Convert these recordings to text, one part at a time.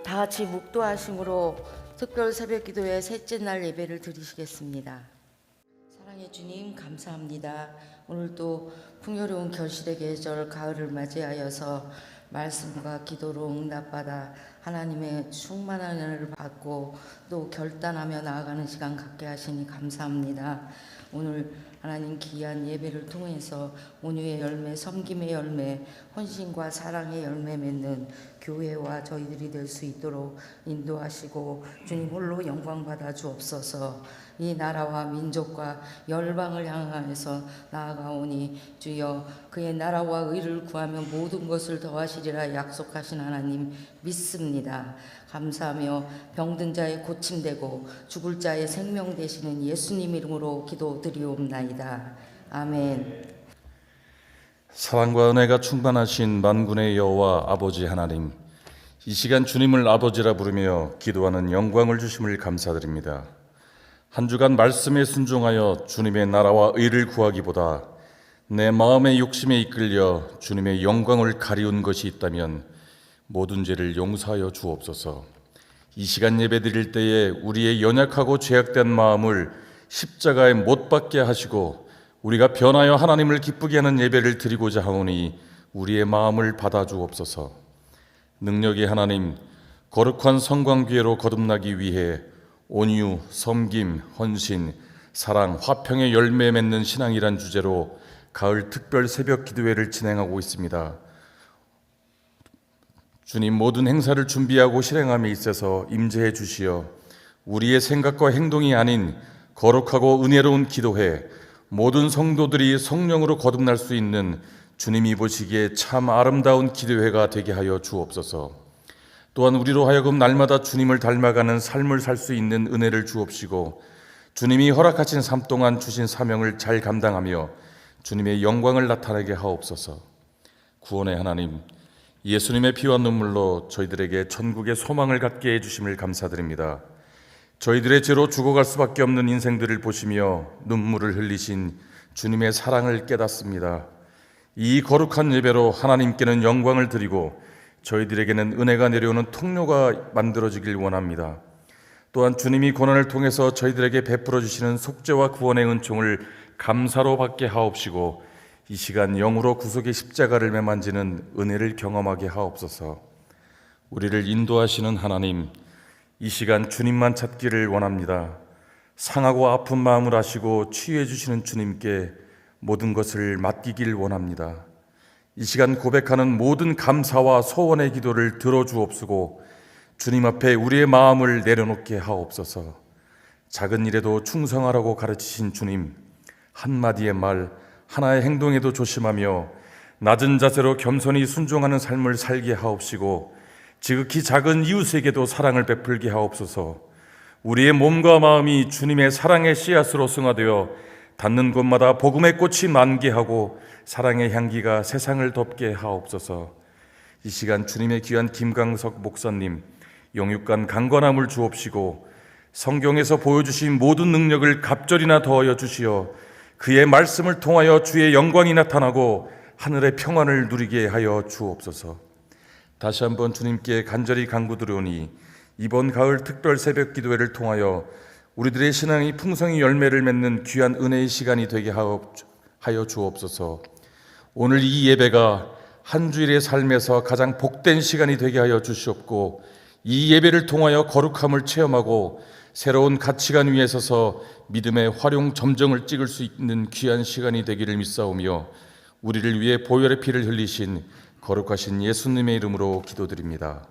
다 같이 묵도하심으로 특별 새벽기도회 셋째 날 예배를 드리시겠습니다. 사랑의 주님 감사합니다. 오늘 또 풍요로운 결실의 계절 가을을 맞이하여서 말씀과 기도로 응답받아 하나님의 충만한 은혜를 받고 또 결단하며 나아가는 시간 갖게 하시니 감사합니다. 오늘 하나님 귀한 예배를 통해서 온유의 열매, 섬김의 열매, 헌신과 사랑의 열매 맺는 교회와 저희들이 될 수 있도록 인도하시고 주님 홀로 영광 받아 주옵소서. 이 나라와 민족과 열방을 향하여서 나아가오니 주여 그의 나라와 의를 구하면 모든 것을 더하시리라 약속하신 하나님 믿습니다. 감사하며 병든 자의 고침되고 죽을 자의 생명 되시는 예수님 이름으로 기도드리옵나이다. 아멘. 사랑과 은혜가 충만하신 만군의 여호와 아버지 하나님, 이 시간 주님을 아버지라 부르며 기도하는 영광을 주심을 감사드립니다. 한 주간 말씀에 순종하여 주님의 나라와 의를 구하기보다 내 마음의 욕심에 이끌려 주님의 영광을 가리운 것이 있다면 모든 죄를 용서하여 주옵소서. 이 시간 예배 드릴 때에 우리의 연약하고 죄악된 마음을 십자가에 못 박게 하시고 우리가 변하여 하나님을 기쁘게 하는 예배를 드리고자 하오니 우리의 마음을 받아 주옵소서. 능력의 하나님, 거룩한 성광기회로 거듭나기 위해 온유, 섬김, 헌신, 사랑, 화평의 열매 맺는 신앙이란 주제로 가을 특별 새벽 기도회를 진행하고 있습니다. 주님, 모든 행사를 준비하고 실행함에 있어서 임재해 주시어 우리의 생각과 행동이 아닌 거룩하고 은혜로운 기도회, 모든 성도들이 성령으로 거듭날 수 있는 주님이 보시기에 참 아름다운 기도회가 되게 하여 주옵소서. 또한 우리로 하여금 날마다 주님을 닮아가는 삶을 살 수 있는 은혜를 주옵시고 주님이 허락하신 삶 동안 주신 사명을 잘 감당하며 주님의 영광을 나타내게 하옵소서. 구원의 하나님, 예수님의 피와 눈물로 저희들에게 천국의 소망을 갖게 해주심을 감사드립니다. 저희들의 죄로 죽어갈 수밖에 없는 인생들을 보시며 눈물을 흘리신 주님의 사랑을 깨닫습니다. 이 거룩한 예배로 하나님께는 영광을 드리고 저희들에게는 은혜가 내려오는 통로가 만들어지길 원합니다. 또한 주님이 고난을 통해서 저희들에게 베풀어 주시는 속죄와 구원의 은총을 감사로 받게 하옵시고 이 시간 영으로 구속의 십자가를 매만지는 은혜를 경험하게 하옵소서. 우리를 인도하시는 하나님, 이 시간 주님만 찾기를 원합니다. 상하고 아픈 마음을 아시고 치유해 주시는 주님께 모든 것을 맡기길 원합니다. 이 시간 고백하는 모든 감사와 소원의 기도를 들어주옵시고 주님 앞에 우리의 마음을 내려놓게 하옵소서. 작은 일에도 충성하라고 가르치신 주님, 한마디의 말, 하나의 행동에도 조심하며 낮은 자세로 겸손히 순종하는 삶을 살게 하옵시고 지극히 작은 이웃에게도 사랑을 베풀게 하옵소서. 우리의 몸과 마음이 주님의 사랑의 씨앗으로 승화되어 닿는 곳마다 복음의 꽃이 만개하고 사랑의 향기가 세상을 덮게 하옵소서. 이 시간 주님의 귀한 김강석 목사님 영육간 강건함을 주옵시고 성경에서 보여주신 모든 능력을 갑절이나 더하여 주시어 그의 말씀을 통하여 주의 영광이 나타나고 하늘의 평안을 누리게 하여 주옵소서. 다시 한번 주님께 간절히 간구드리오니 이번 가을 특별 새벽 기도회를 통하여 우리들의 신앙이 풍성히 열매를 맺는 귀한 은혜의 시간이 되게 하여 주옵소서. 오늘 이 예배가 한 주일의 삶에서 가장 복된 시간이 되게 하여 주시옵고 이 예배를 통하여 거룩함을 체험하고 새로운 가치관 위에 서서 믿음의 활용 점정을 찍을 수 있는 귀한 시간이 되기를 믿사오며 우리를 위해 보혈의 피를 흘리신 거룩하신 예수님의 이름으로 기도드립니다.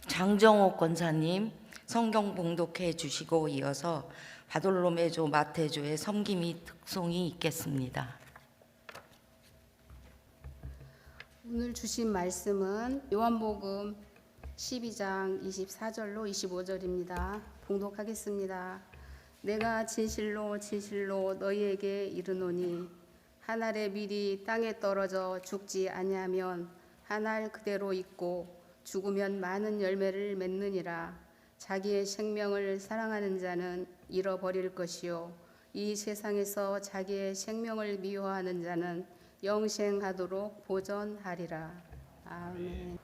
장정옥 권사님 성경 봉독해 주시고 이어서 바돌로메조 마태조의 섬김이 특송이 있겠습니다. 오늘 주신 말씀은 요한복음 12장 24절로 25절입니다. 봉독하겠습니다. 내가 진실로 진실로 너희에게 이르노니 한 알의 밀이 땅에 떨어져 죽지 아니하면 한 알 그대로 있고 죽으면 많은 열매를 맺느니라. 자기의 생명을 사랑하는 자는 잃어버릴 것이요 이 세상에서 자기의 생명을 미워하는 자는 영생하도록 보전하리라. 아멘.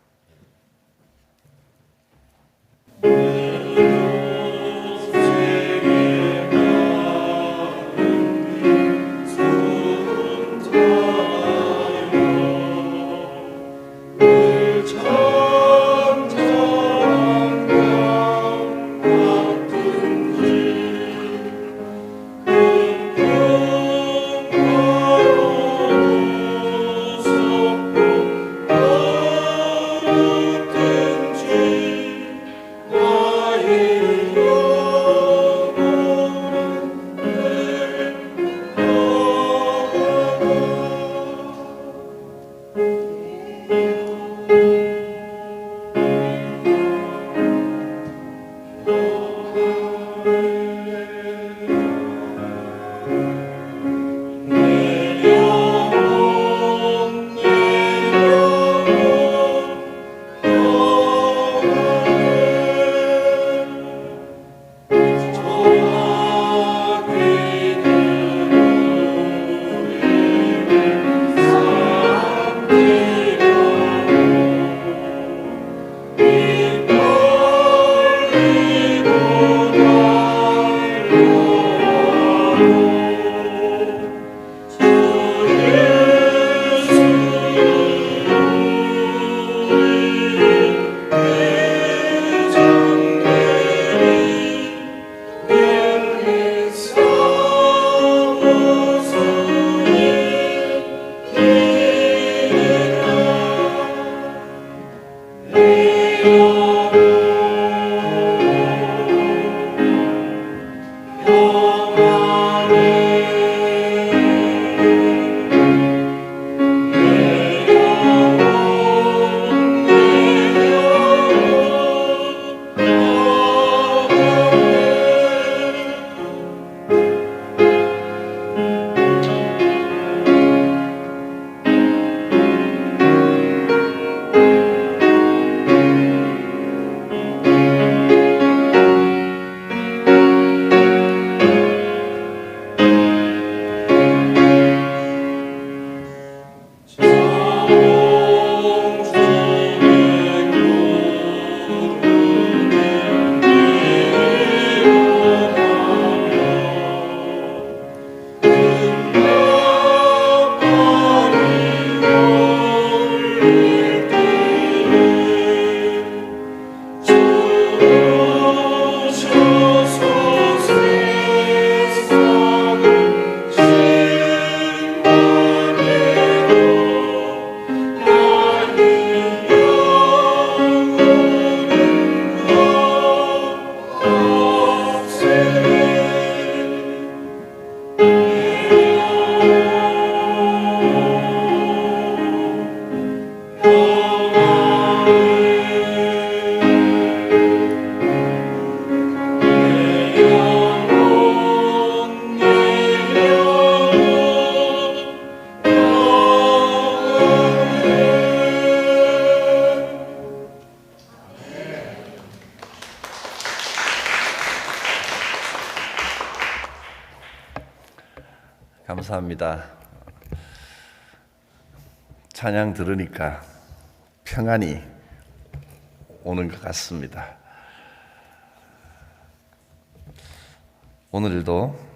감사합니다. 찬양 들으니까 평안이 오는 것 같습니다. 오늘도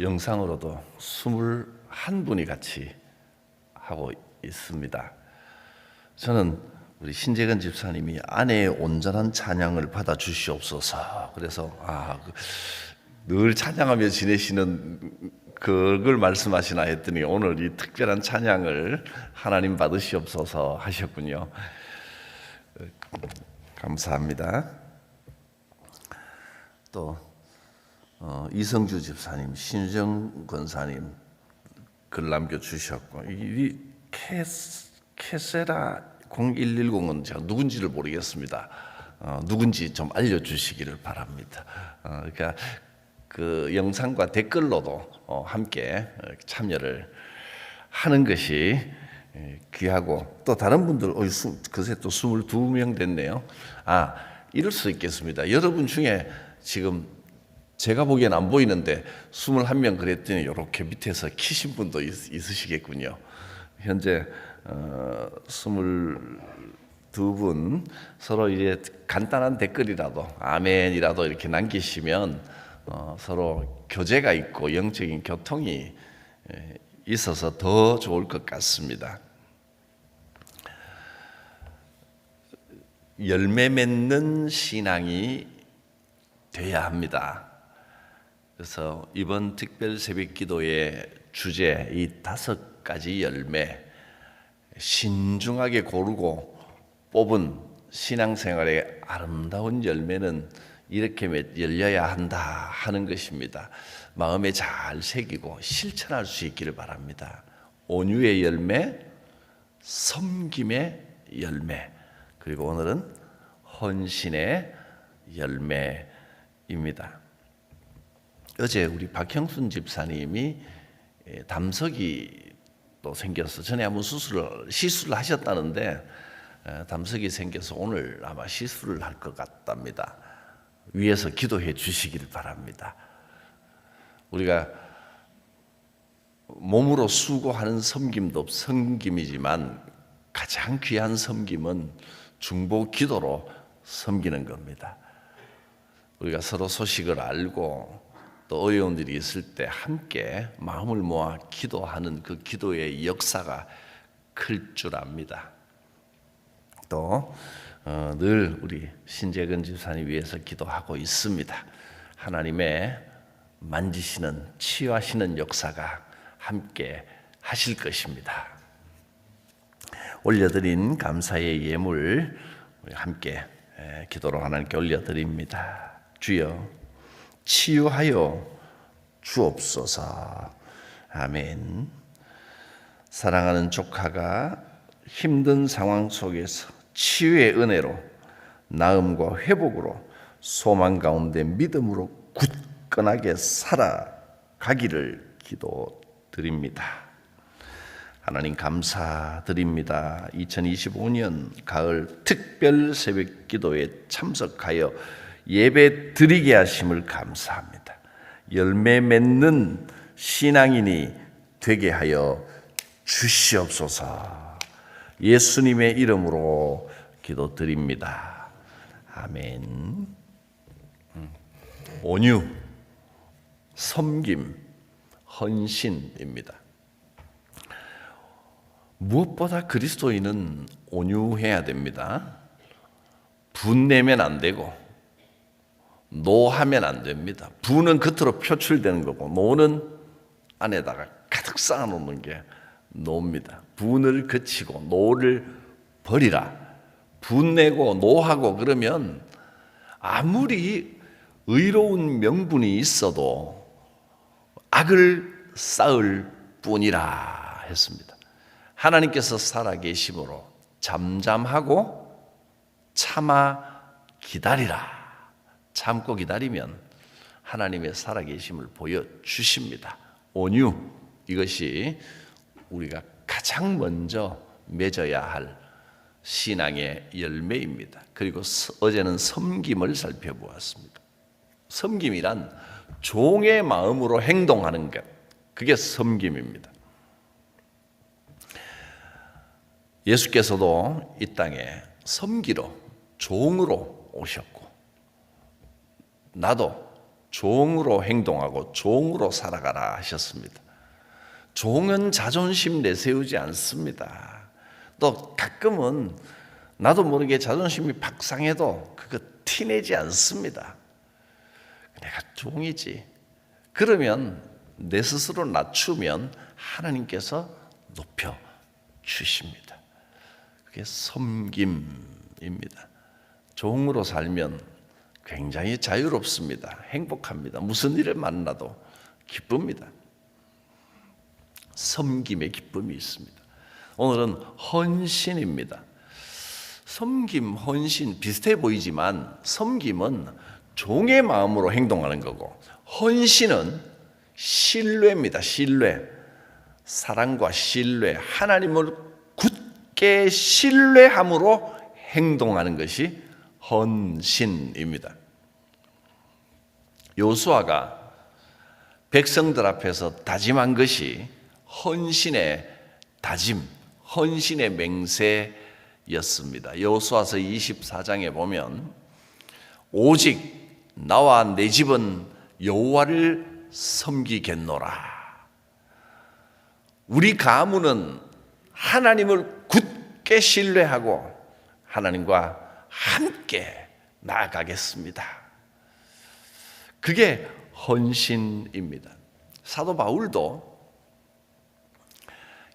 영상으로도 21분이 같이 하고 있습니다. 저는 우리 신재근 집사님이 아내의 온전한 찬양을 받아 주시옵소서. 그래서 늘 찬양하며 지내시는 그걸 말씀하시나 했더니 오늘 이 특별한 찬양을 하나님 받으시옵소서 하셨군요. 감사합니다. 또 이성주 집사님, 신정 권사님 글 남겨주셨고, 이 캐세라 0110은 제가 누군지를 모르겠습니다. 누군지 좀 알려주시기를 바랍니다. 그러니까 그 영상과 댓글로도 함께 참여를 하는 것이 귀하고, 또 다른 분들 그새 또 22명 됐네요. 이럴 수 있겠습니다. 여러분 중에 지금 제가 보기엔 안 보이는데 21명 그랬더니 이렇게 밑에서 키신 분도 있으시겠군요. 현재 22분 서로 이제 간단한 댓글이라도 아멘이라도 이렇게 남기시면 서로 교제가 있고 영적인 교통이 있어서 더 좋을 것 같습니다. 열매 맺는 신앙이 돼야 합니다. 그래서 이번 특별 새벽 기도의 주제, 이 5가지 열매, 신중하게 고르고 뽑은 신앙생활의 아름다운 열매는 이렇게 열려야 한다 하는 것입니다. 마음에 잘 새기고 실천할 수 있기를 바랍니다. 온유의 열매, 섬김의 열매, 그리고 오늘은 헌신의 열매입니다. 어제 우리 박형순 집사님이 담석이 또 생겨서, 전에 한번 시술을 하셨다는데 담석이 생겨서 오늘 아마 시술을 할 것 같답니다. 위에서 기도해 주시기를 바랍니다. 우리가 몸으로 수고하는 섬김도 섬김이지만 가장 귀한 섬김은 중보 기도로 섬기는 겁니다. 우리가 서로 소식을 알고 또 어려운 일이 있을 때 함께 마음을 모아 기도하는 그 기도의 역사가 클 줄 압니다. 또 늘 우리 신재근 집사님 위해서 기도하고 있습니다. 하나님의 만지시는 치유하시는 역사가 함께 하실 것입니다. 올려드린 감사의 예물 우리 함께 기도로 하나님께 올려드립니다. 주여 치유하여 주옵소서. 아멘. 사랑하는 조카가 힘든 상황 속에서 치유의 은혜로 나음과 회복으로 소망 가운데 믿음으로 굳건하게 살아가기를 기도드립니다. 하나님 감사드립니다. 2025년 가을 특별 새벽 기도에 참석하여 예배 드리게 하심을 감사합니다. 열매 맺는 신앙인이 되게 하여 주시옵소서. 예수님의 이름으로 기도드립니다. 아멘. 온유, 섬김, 헌신입니다. 무엇보다 그리스도인은 온유해야 됩니다. 분내면 안 되고 노하면 안 됩니다. 분은 겉으로 표출되는 거고 노는 안에다가 가득 쌓아놓는 게 노입니다. 분을 그치고 노를 버리라. 분내고 노하고 그러면 아무리 의로운 명분이 있어도 악을 쌓을 뿐이라 했습니다. 하나님께서 살아계심으로 잠잠하고 참아 기다리라. 참고 기다리면 하나님의 살아계심을 보여주십니다. 온유, 이것이 우리가 가장 먼저 맺어야 할 신앙의 열매입니다. 그리고 어제는 섬김을 살펴보았습니다. 섬김이란 종의 마음으로 행동하는 것, 그게 섬김입니다. 예수께서도 이 땅에 섬기러 종으로 오셨고 나도 종으로 행동하고 종으로 살아가라 하셨습니다. 종은 자존심 내세우지 않습니다. 또 가끔은 나도 모르게 자존심이 박상해도 그거 티내지 않습니다. 내가 종이지. 그러면 내 스스로 낮추면 하나님께서 높여 주십니다. 그게 섬김입니다. 종으로 살면 굉장히 자유롭습니다. 행복합니다. 무슨 일을 만나도 기쁩니다. 섬김의 기쁨이 있습니다. 오늘은 헌신입니다. 섬김, 헌신 비슷해 보이지만 섬김은 종의 마음으로 행동하는 거고 헌신은 신뢰입니다. 신뢰. 사랑과 신뢰. 하나님을 굳게 신뢰함으로 행동하는 것이 헌신입니다. 요수아가 백성들 앞에서 다짐한 것이 헌신의 다짐, 헌신의 맹세였습니다. 여호수아서 24장에 보면 오직 나와 내 집은 여호와를 섬기겠노라. 우리 가문은 하나님을 굳게 신뢰하고 하나님과 함께 나아가겠습니다. 그게 헌신입니다. 사도 바울도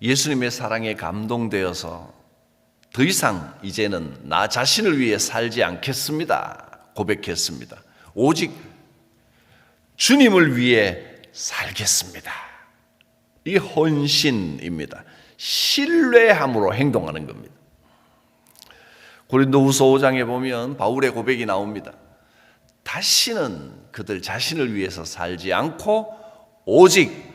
예수님의 사랑에 감동되어서 더 이상 이제는 나 자신을 위해 살지 않겠습니다. 고백했습니다. 오직 주님을 위해 살겠습니다. 이 헌신입니다. 신뢰함으로 행동하는 겁니다. 고린도후서 5장에 보면 바울의 고백이 나옵니다. 다시는 그들 자신을 위해서 살지 않고 오직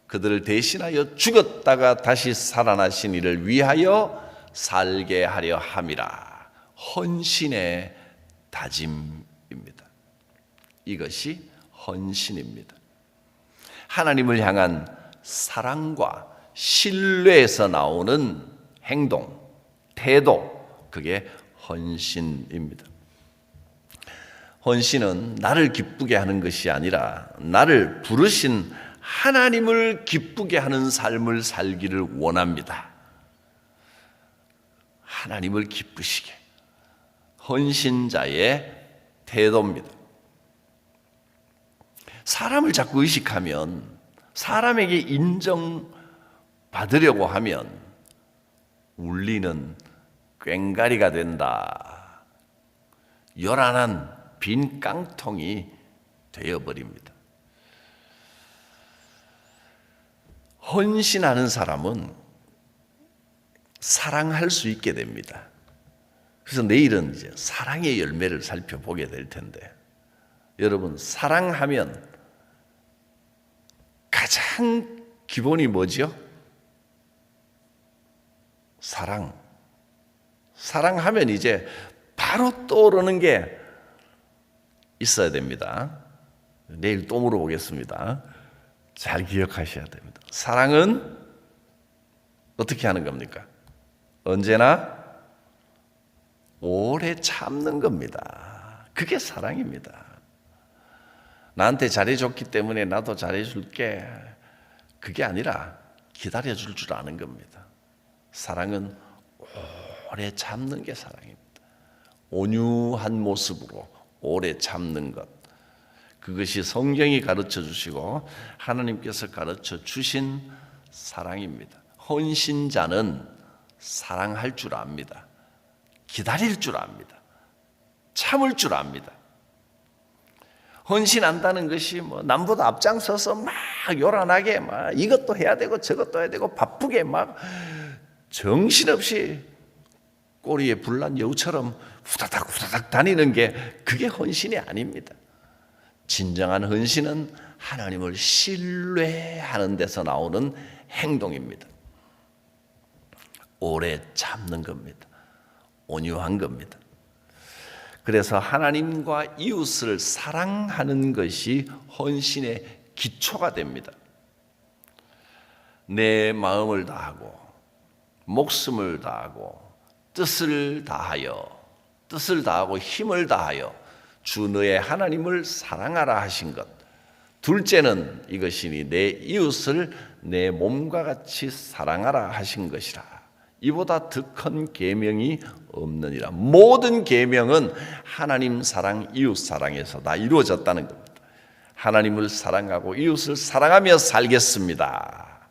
그들을 대신하여 죽었다가 다시 살아나신 이를 위하여 살게 하려 함이라. 헌신의 다짐입니다. 이것이 헌신입니다. 하나님을 향한 사랑과 신뢰에서 나오는 행동, 태도, 그게 헌신입니다. 헌신은 나를 기쁘게 하는 것이 아니라 나를 부르신 하나님을 기쁘게 하는 삶을 살기를 원합니다. 하나님을 기쁘시게. 헌신자의 태도입니다. 사람을 자꾸 의식하면 사람에게 인정받고 받으려고 하면 울리는 꽹가리가 된다. 요란한 빈 깡통이 되어버립니다. 헌신하는 사람은 사랑할 수 있게 됩니다. 그래서 내일은 이제 사랑의 열매를 살펴보게 될 텐데, 여러분, 사랑하면 가장 기본이 뭐죠? 사랑하면 이제 바로 떠오르는 게 있어야 됩니다. 내일 또 물어보겠습니다. 잘 기억하셔야 됩니다. 사랑은 어떻게 하는 겁니까? 언제나 오래 참는 겁니다. 그게 사랑입니다. 나한테 잘해줬기 때문에 나도 잘해줄게. 그게 아니라 기다려줄 줄 아는 겁니다. 사랑은 오래 참는 게 사랑입니다. 온유한 모습으로 오래 참는 것. 그것이 성경이 가르쳐 주시고 하나님께서 가르쳐 주신 사랑입니다. 헌신자는 사랑할 줄 압니다. 기다릴 줄 압니다. 참을 줄 압니다. 헌신한다는 것이 뭐 남보다 앞장서서 막 요란하게 막 이것도 해야 되고 저것도 해야 되고 바쁘게 막 정신없이 꼬리에 불난 여우처럼 후다닥 다니는 게 그게 헌신이 아닙니다. 진정한 헌신은 하나님을 신뢰하는 데서 나오는 행동입니다. 오래 참는 겁니다. 온유한 겁니다. 그래서 하나님과 이웃을 사랑하는 것이 헌신의 기초가 됩니다. 내 마음을 다하고 목숨을 다하고 뜻을 다하고 힘을 다하여 주 너의 하나님을 사랑하라 하신 것. 둘째는 이것이니 내 이웃을 내 몸과 같이 사랑하라 하신 것이라. 이보다 더 큰 계명이 없느니라. 모든 계명은 하나님 사랑, 이웃 사랑에서 다 이루어졌다는 겁니다. 하나님을 사랑하고 이웃을 사랑하며 살겠습니다.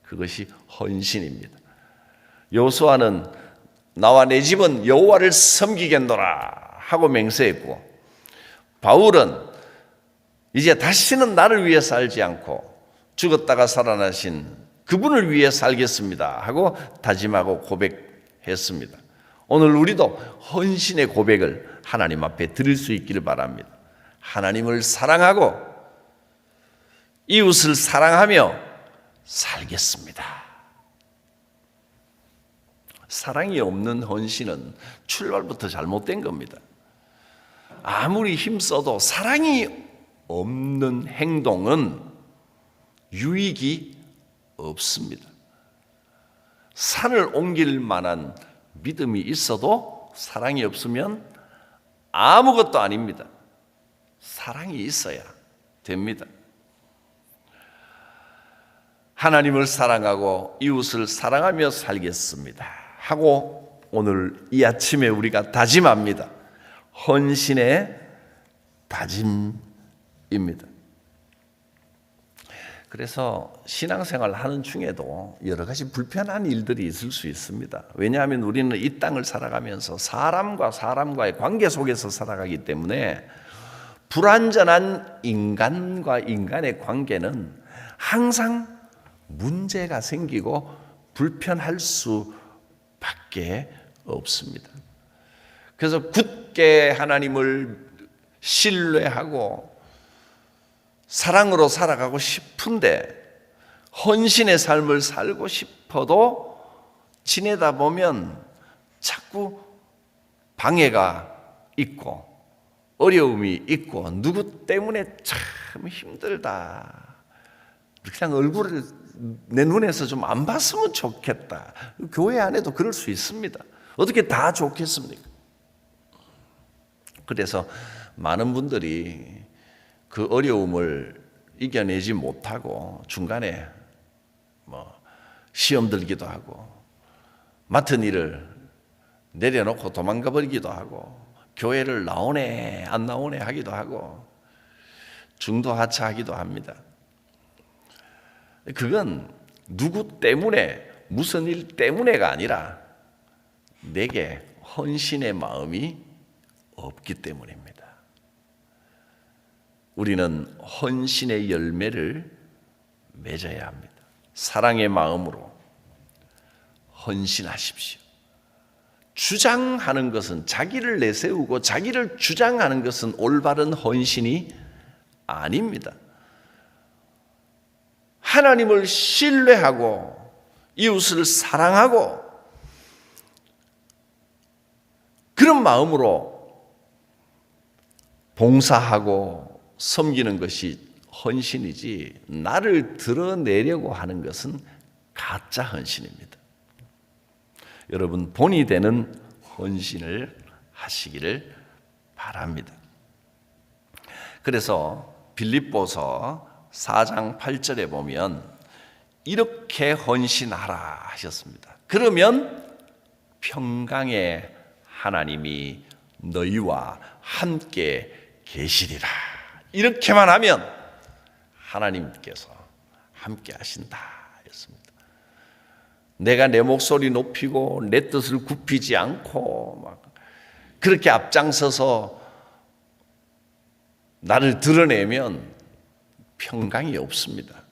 그것이 헌신입니다. 여호수아는 나와 내 집은 여호와를 섬기겠노라 하고 맹세했고, 바울은 이제 다시는 나를 위해 살지 않고 죽었다가 살아나신 그분을 위해 살겠습니다 하고 다짐하고 고백했습니다. 오늘 우리도 헌신의 고백을 하나님 앞에 드릴 수 있기를 바랍니다. 하나님을 사랑하고 이웃을 사랑하며 살겠습니다. 사랑이 없는 헌신은 출발부터 잘못된 겁니다. 아무리 힘써도 사랑이 없는 행동은 유익이 없습니다. 산을 옮길 만한 믿음이 있어도 사랑이 없으면 아무것도 아닙니다. 사랑이 있어야 됩니다. 하나님을 사랑하고 이웃을 사랑하며 살겠습니다 하고 오늘 이 아침에 우리가 다짐합니다. 헌신의 다짐입니다. 그래서 신앙생활 하는 중에도 여러 가지 불편한 일들이 있을 수 있습니다. 왜냐하면 우리는 이 땅을 살아가면서 사람과 사람과의 관계 속에서 살아가기 때문에 불완전한 인간과 인간의 관계는 항상 문제가 생기고 불편할 수밖에 없습니다. 그래서 굳게 하나님을 신뢰하고 사랑으로 살아가고 싶은데 헌신의 삶을 살고 싶어도 지내다 보면 자꾸 방해가 있고 어려움이 있고 누구 때문에 참 힘들다. 그냥 얼굴을 내 눈에서 좀 안 봤으면 좋겠다. 교회 안에도 그럴 수 있습니다. 어떻게 다 좋겠습니까? 그래서 많은 분들이 그 어려움을 이겨내지 못하고 중간에 시험 들기도 하고 맡은 일을 내려놓고 도망가 버리기도 하고 교회를 나오네 안 나오네 하기도 하고 중도하차하기도 합니다. 그건 누구 때문에, 무슨 일 때문에가 아니라 내게 헌신의 마음이 없기 때문입니다. 우리는 헌신의 열매를 맺어야 합니다. 사랑의 마음으로 헌신하십시오. 주장하는 것은, 자기를 내세우고 자기를 주장하는 것은 올바른 헌신이 아닙니다. 하나님을 신뢰하고 이웃을 사랑하고 그런 마음으로 봉사하고 섬기는 것이 헌신이지, 나를 드러내려고 하는 것은 가짜 헌신입니다. 여러분, 본이 되는 헌신을 하시기를 바랍니다. 그래서 빌립보서 4장 8절에 보면 이렇게 헌신하라 하셨습니다. 그러면 평강의 하나님이 너희와 함께 계시리라. 이렇게만 하면 하나님께서 함께 하신다 했습니다. 내가 내 목소리 높이고 내 뜻을 굽히지 않고 막 그렇게 앞장서서 나를 드러내면 평강이 없습니다.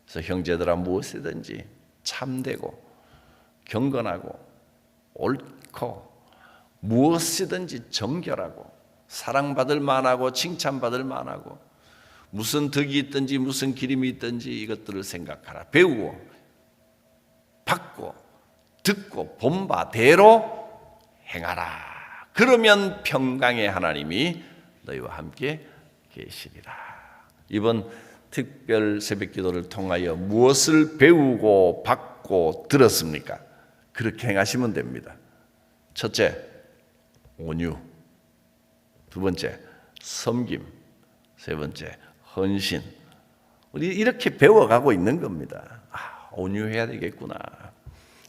그래서 형제들아, 무엇이든지 참되고 경건하고 옳고 무엇이든지 정결하고 사랑받을 만하고 칭찬받을 만하고 무슨 덕이 있든지 무슨 기림이 있든지 이것들을 생각하라. 배우고 받고 듣고 본바 대로 행하라. 그러면 평강의 하나님이 너희와 함께 계시리라. 이번 특별 새벽기도를 통하여 무엇을 배우고 받고 들었습니까? 그렇게 행하시면 됩니다. 첫째, 온유. 두 번째, 섬김. 세 번째, 헌신. 우리 이렇게 배워가고 있는 겁니다. 온유해야 되겠구나.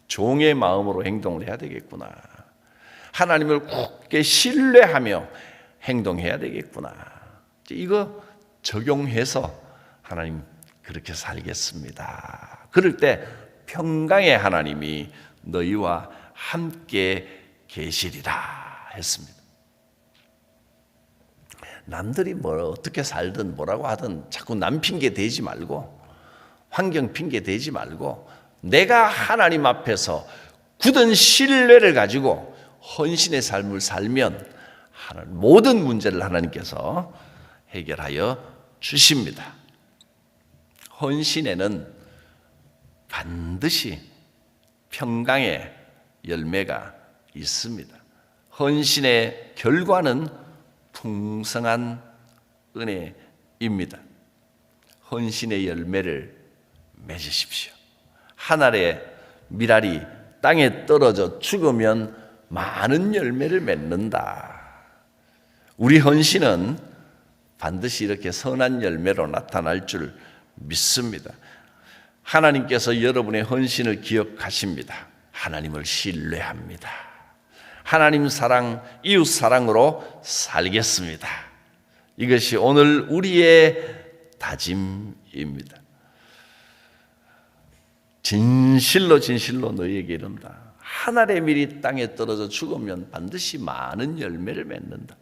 종의 마음으로 행동을 해야 되겠구나. 하나님을 굳게 신뢰하며 행동해야 되겠구나. 이거 적용해서 하나님 그렇게 살겠습니다. 그럴 때 평강의 하나님이 너희와 함께 계시리라 했습니다. 남들이 어떻게 살든 뭐라고 하든 자꾸 남 핑계 대지 말고 환경 핑계 대지 말고 내가 하나님 앞에서 굳은 신뢰를 가지고 헌신의 삶을 살면 모든 문제를 하나님께서 해결하여 주십니다. 헌신에는 반드시 평강의 열매가 있습니다. 헌신의 결과는 풍성한 은혜입니다. 헌신의 열매를 맺으십시오. 한 알의 밀알이 땅에 떨어져 죽으면 많은 열매를 맺는다. 우리 헌신은 반드시 이렇게 선한 열매로 나타날 줄 믿습니다. 하나님께서 여러분의 헌신을 기억하십니다. 하나님을 신뢰합니다. 하나님 사랑, 이웃 사랑으로 살겠습니다. 이것이 오늘 우리의 다짐입니다. 진실로 진실로 너희에게 이른다. 한 알의 밀이 땅에 떨어져 죽으면 반드시 많은 열매를 맺는다.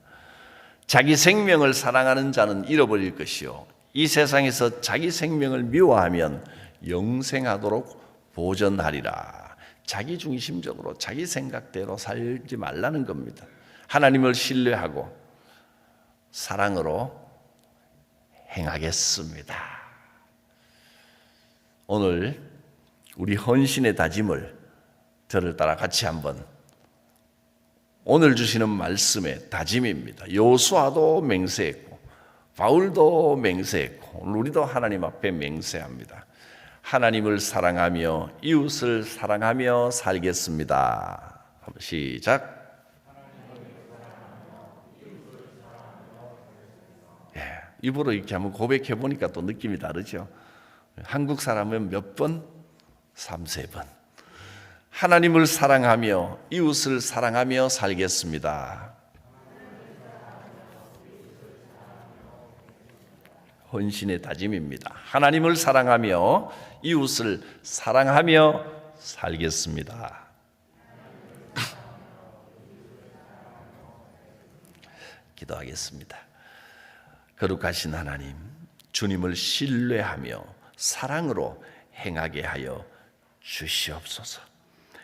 자기 생명을 사랑하는 자는 잃어버릴 것이요 이 세상에서 자기 생명을 미워하면 영생하도록 보전하리라. 자기 중심적으로 자기 생각대로 살지 말라는 겁니다. 하나님을 신뢰하고 사랑으로 행하겠습니다. 오늘 우리 헌신의 다짐을 저를 따라 같이 한번, 오늘 주시는 말씀의 다짐입니다. 여호수아도 맹세했고 바울도 맹세했고 우리도 하나님 앞에 맹세합니다. 하나님을 사랑하며 이웃을 사랑하며 살겠습니다. 한번 시작. 입으로 이렇게 한번 고백해 보니까 또 느낌이 다르죠. 한국 사람은 몇 번? 3-4번. 하나님을 사랑하며 이웃을 사랑하며 살겠습니다. 헌신의 다짐입니다. 하나님을 사랑하며 이웃을 사랑하며 살겠습니다. 기도하겠습니다. 거룩하신 하나님, 주님을 신뢰하며 사랑으로 행하게 하여 주시옵소서.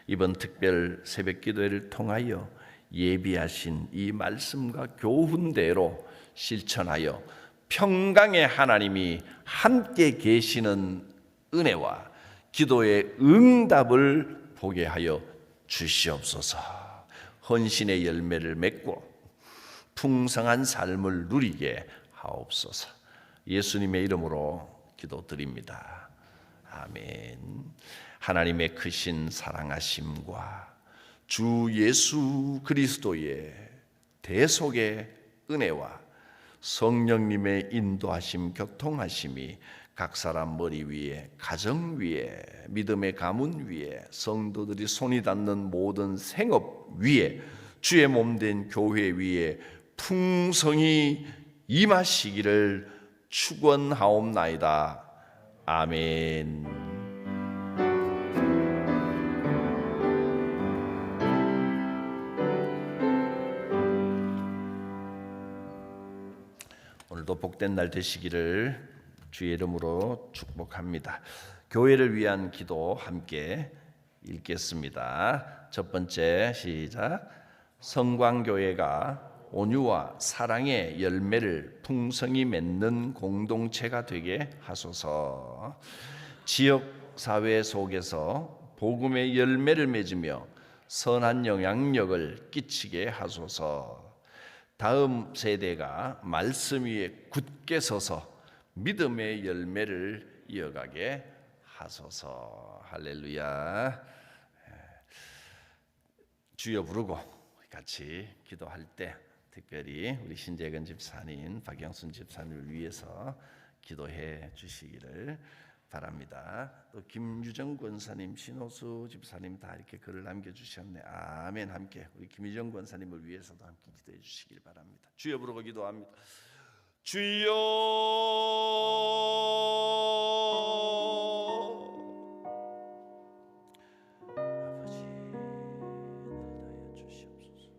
이번 특별 새벽 기도회를 통하여 예비하신 이 말씀과 교훈대로 실천하여 평강의 하나님이 함께 계시는 은혜와 기도의 응답을 보게 하여 주시옵소서. 헌신의 열매를 맺고 풍성한 삶을 누리게 하옵소서. 예수님의 이름으로 기도드립니다. 아멘. 하나님의 크신 사랑하심과 주 예수 그리스도의 대속의 은혜와 성령님의 인도하심 교통하심이 각 사람 머리 위에, 가정 위에, 믿음의 가문 위에, 성도들이 손이 닿는 모든 생업 위에, 주의 몸된 교회 위에 풍성히 임하시기를 축원하옵나이다. 아멘. 오늘도 복된 날 되시기를 주의 이름으로 축복합니다. 교회를 위한 기도 함께 읽겠습니다. 첫 번째 시작. 성광교회가 온유와 사랑의 열매를 풍성히 맺는 공동체가 되게 하소서. 지역 사회 속에서 복음의 열매를 맺으며 선한 영향력을 끼치게 하소서. 다음 세대가 말씀 위에 굳게 서서 믿음의 열매를 이어가게 하소서. 할렐루야. 주여 부르고 같이 기도할 때 특별히 우리 신재근 집사님, 박영순 집사님을 위해서 기도해 주시기를 바랍니다. 또 김유정 권사님, 신호수 집사님 다 이렇게 글을 남겨주셨네. 아멘. 함께 우리 김유정 권사님을 위해서도 함께 기도해 주시길 바랍니다. 주여 부르고 기도합니다. 주여 아버지 나를 다하여 주시옵소서.